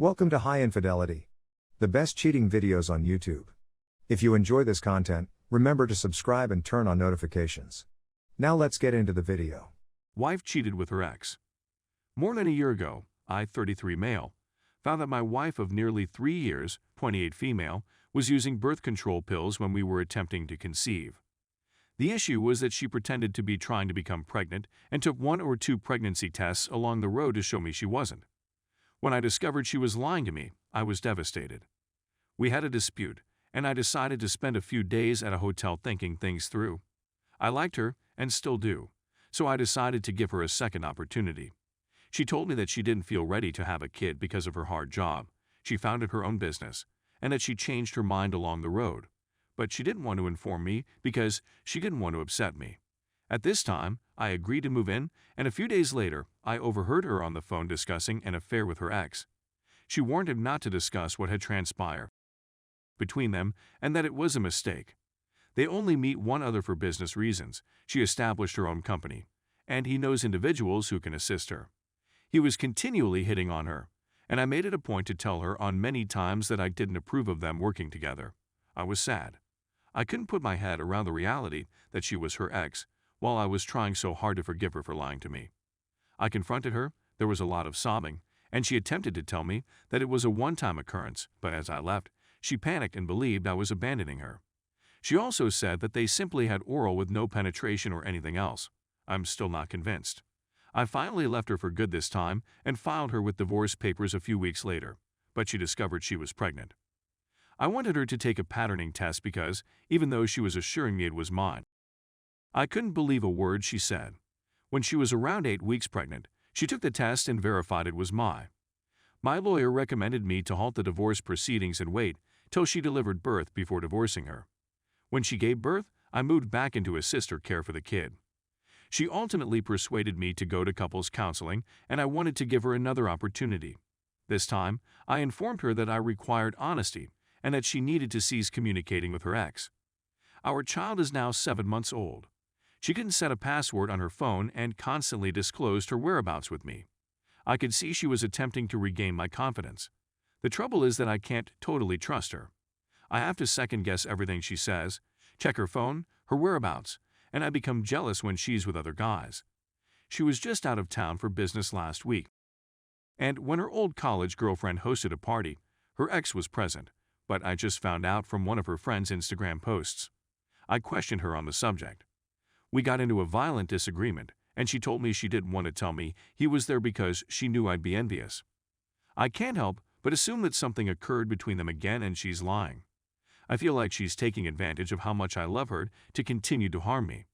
Welcome to High Infidelity, the best cheating videos on YouTube. If you enjoy this content, remember to subscribe and turn on notifications. Now let's get into the video. Wife cheated with her ex. More than a year ago, I, 33 male, found that my wife of nearly 3 years, 28 female, was using birth control pills when we were attempting to conceive. The issue was that she pretended to be trying to become pregnant and took 1 or 2 pregnancy tests along the road to show me she wasn't. When I discovered she was lying to me, I was devastated. We had a dispute, and I decided to spend a few days at a hotel thinking things through. I liked her, and still do, so I decided to give her a second opportunity. She told me that she didn't feel ready to have a kid because of her hard job. She founded her own business, and that she changed her mind along the road. But she didn't want to inform me because she didn't want to upset me. At this time, I agreed to move in, and a few days later, I overheard her on the phone discussing an affair with her ex. She warned him not to discuss what had transpired between them and that it was a mistake. They only meet one other for business reasons. She established her own company, and he knows individuals who can assist her. He was continually hitting on her, and I made it a point to tell her on many times that I didn't approve of them working together. I was sad. I couldn't put my head around the reality that she was her ex, while I was trying so hard to forgive her for lying to me. I confronted her, there was a lot of sobbing, and she attempted to tell me that it was a one-time occurrence, but as I left, she panicked and believed I was abandoning her. She also said that they simply had oral with no penetration or anything else. I'm still not convinced. I finally left her for good this time and filed her with divorce papers a few weeks later, but she discovered she was pregnant. I wanted her to take a patterning test because, even though she was assuring me it was mine, I couldn't believe a word she said. When she was around 8 weeks pregnant, she took the test and verified it was mine. My lawyer recommended me to halt the divorce proceedings and wait till she delivered birth before divorcing her. When she gave birth, I moved back into assist her care for the kid. She ultimately persuaded me to go to couples counseling, and I wanted to give her another opportunity. This time, I informed her that I required honesty and that she needed to cease communicating with her ex. Our child is now 7 months old. She couldn't set a password on her phone and constantly disclosed her whereabouts with me. I could see she was attempting to regain my confidence. The trouble is that I can't totally trust her. I have to second-guess everything she says, check her phone, her whereabouts, and I become jealous when she's with other guys. She was just out of town for business last week, and when her old college girlfriend hosted a party, her ex was present, but I just found out from one of her friend's Instagram posts. I questioned her on the subject. We got into a violent disagreement, and she told me she didn't want to tell me he was there because she knew I'd be envious. I can't help but assume that something occurred between them again and she's lying. I feel like she's taking advantage of how much I love her to continue to harm me.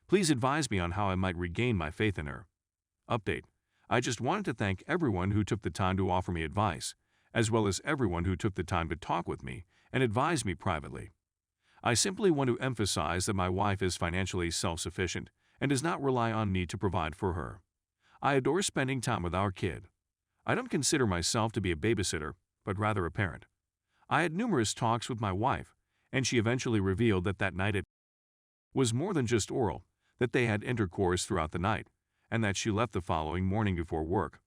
Please advise me on how I might regain my faith in her. Update. I just wanted to thank everyone who took the time to offer me advice, as well as everyone who took the time to talk with me and advise me privately. I simply want to emphasize that my wife is financially self-sufficient and does not rely on me to provide for her. I adore spending time with our kid. I don't consider myself to be a babysitter, but rather a parent. I had numerous talks with my wife, and she eventually revealed that that night it was more than just oral, that they had intercourse throughout the night, and that she left the following morning before work.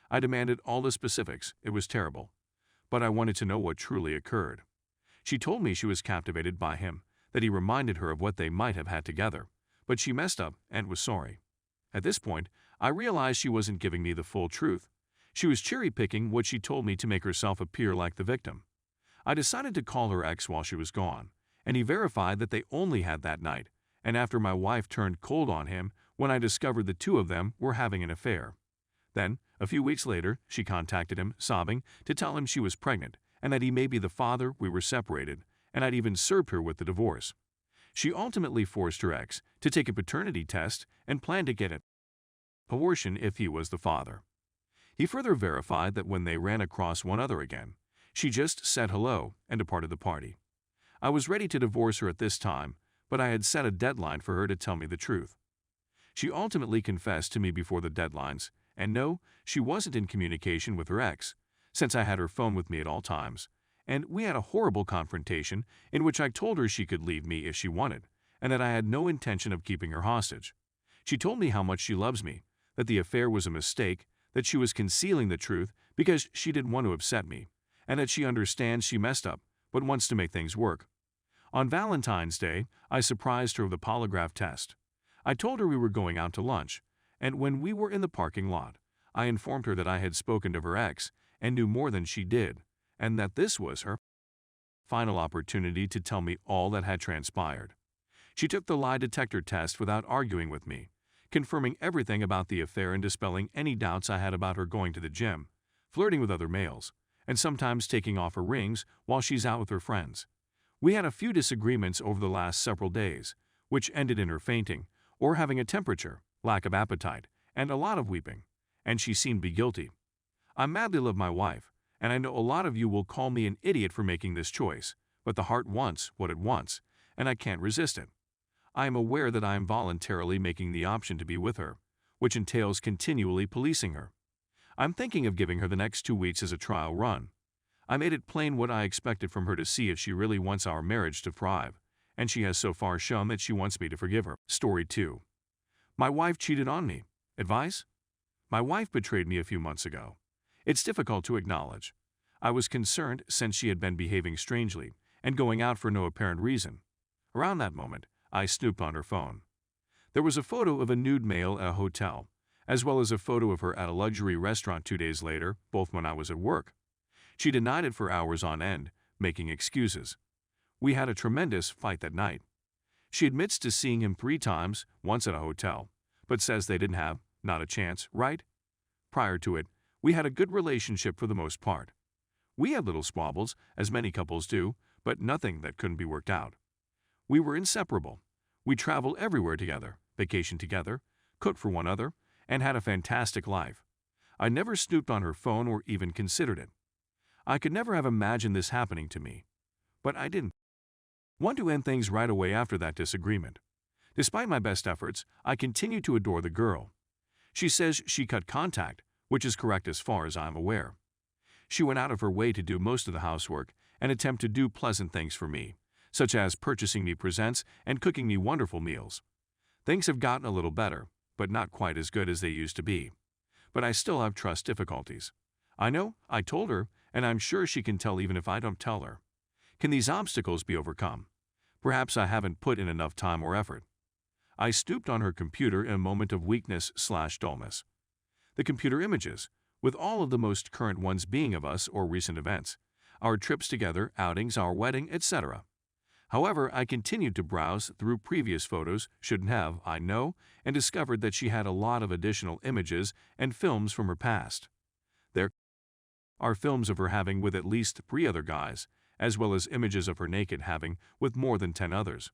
I demanded all the specifics, it was terrible, but I wanted to know what truly occurred. She told me she was captivated by him, that he reminded her of what they might have had together, but she messed up and was sorry. At this point, I realized she wasn't giving me the full truth. She was cherry-picking what she told me to make herself appear like the victim. I decided to call her ex while she was gone, and he verified that they only had that night, and after my wife turned cold on him when I discovered the two of them were having an affair. Then, a few weeks later, she contacted him, sobbing, to tell him she was pregnant, and that he may be the father we were separated, and I'd even served her with the divorce. She ultimately forced her ex to take a paternity test and planned to get an abortion if he was the father. He further verified that when they ran across one other again, she just said hello and departed the party. I was ready to divorce her at this time, but I had set a deadline for her to tell me the truth. She ultimately confessed to me before the deadlines, and no, she wasn't in communication with her ex, since I had her phone with me at all times, and we had a horrible confrontation in which I told her she could leave me if she wanted, and that I had no intention of keeping her hostage. She told me how much she loves me, that the affair was a mistake, that she was concealing the truth because she didn't want to upset me, and that she understands she messed up, but wants to make things work. On Valentine's Day, I surprised her with a polygraph test. I told her we were going out to lunch, and when we were in the parking lot, I informed her that I had spoken to her ex and knew more than she did, and that this was her final opportunity to tell me all that had transpired. She took the lie detector test without arguing with me, confirming everything about the affair and dispelling any doubts I had about her going to the gym, flirting with other males, and sometimes taking off her rings while she's out with her friends. We had a few disagreements over the last several days, which ended in her fainting, or having a temperature, lack of appetite, and a lot of weeping, and she seemed to be guilty. I madly love my wife, and I know a lot of you will call me an idiot for making this choice, but the heart wants what it wants, and I can't resist it. I am aware that I am voluntarily making the option to be with her, which entails continually policing her. I'm thinking of giving her the next 2 weeks as a trial run. I made it plain what I expected from her to see if she really wants our marriage to thrive, and she has so far shown that she wants me to forgive her. Story 2. My wife cheated on me. Advice? My wife betrayed me a few months ago. It's difficult to acknowledge. I was concerned since she had been behaving strangely and going out for no apparent reason. Around that moment, I snooped on her phone. There was a photo of a nude male at a hotel, as well as a photo of her at a luxury restaurant 2 days later, both when I was at work. She denied it for hours on end, making excuses. We had a tremendous fight that night. She admits to seeing him 3 times, once at a hotel, but says they didn't have, not a chance, right? Prior to it, we had a good relationship for the most part. We had little squabbles, as many couples do, but nothing that couldn't be worked out. We were inseparable. We traveled everywhere together, vacationed together, cooked for one another, and had a fantastic life. I never snooped on her phone or even considered it. I could never have imagined this happening to me. But I didn't want to end things right away after that disagreement. Despite my best efforts, I continue to adore the girl. She says she cut contact, which is correct as far as I'm aware. She went out of her way to do most of the housework and attempt to do pleasant things for me, such as purchasing me presents and cooking me wonderful meals. Things have gotten a little better, but not quite as good as they used to be. But I still have trust difficulties. I know, I told her, and I'm sure she can tell even if I don't tell her. Can these obstacles be overcome? Perhaps I haven't put in enough time or effort. I stooped on her computer in a moment of weakness/dullness. The computer images, with all of the most current ones being of us or recent events, our trips together, outings, our wedding, etc. However, I continued to browse through previous photos, shouldn't have, I know, and discovered that she had a lot of additional images and films from her past. There are films of her having with at least 3 other guys, as well as images of her naked having with more than 10 others.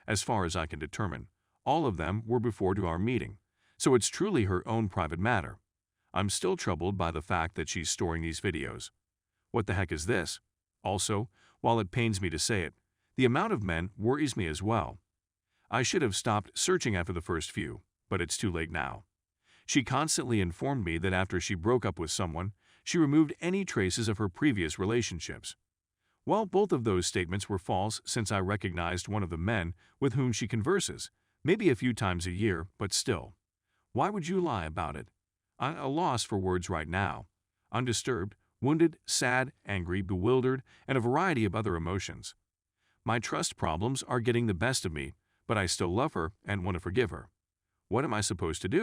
As far as I can determine, all of them were before to our meeting, so it's truly her own private matter. I'm still troubled by the fact that she's storing these videos. What the heck is this? Also, while it pains me to say it, the amount of men worries me as well. I should have stopped searching after the first few, but it's too late now. She constantly informed me that after she broke up with someone, she removed any traces of her previous relationships. Well, both of those statements were false since I recognized one of the men with whom she converses, maybe a few times a year, but still. Why would you lie about it? I'm at a loss for words right now. Undisturbed, wounded, sad, angry, bewildered, and a variety of other emotions. My trust problems are getting the best of me, but I still love her and want to forgive her. What am I supposed to do?